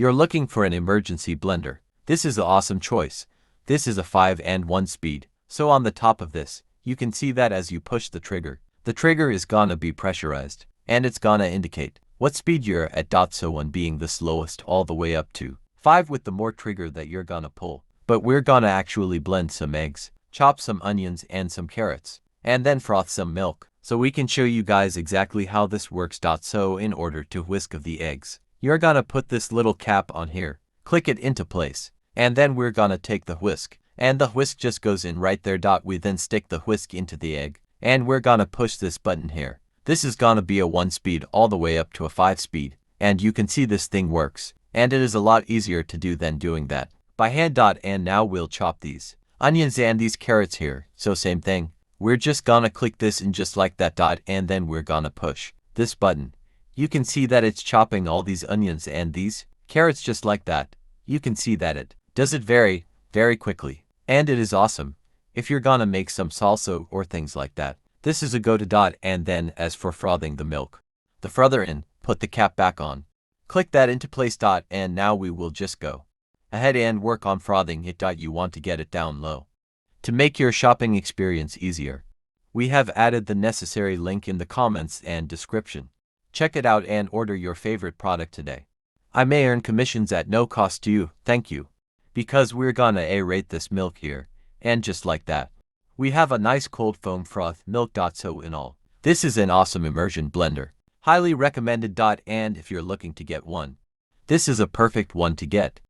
You're looking for an emergency blender. This is an awesome choice. This is a 5-and-1 speed. So on the top of this, you can see that as you push the trigger is gonna be pressurized, and it's gonna indicate what speed you're at. So 1 being the slowest all the way up to 5 with the more trigger that you're gonna pull. But we're gonna actually blend some eggs, chop some onions and some carrots, and then froth some milk. So we can show you guys exactly how this works. So in order to whisk of the eggs, you're gonna put this little cap on here, click it into place, and then we're gonna take the whisk, and the whisk just goes in right there. We then stick the whisk into the egg, and we're gonna push this button here. This is gonna be a 1 speed all the way up to a 5 speed, and you can see this thing works, and it is a lot easier to do than doing that by hand. And now we'll chop these onions and these carrots here. So same thing, we're just gonna click this in just like that. And then we're gonna push this button. You can see that it's chopping all these onions and these carrots just like that. You can see that it does it very, very quickly, and it is awesome if you're gonna make some salsa or things like that. This is a go-to. And then as for frothing the milk, the Frother in, put the cap back on, click that into place. And now we will just go ahead and work on frothing it. You want to get it down low to make your shopping experience easier. We have added the necessary link in the comments and description. Check it out and order your favorite product today. I may earn commissions at no cost to you, thank you, because we're gonna aerate this milk here, and just like that, we have a nice cold foam froth milk. So in all, this is an awesome immersion blender. Highly recommended. And if you're looking to get one, this is a perfect one to get.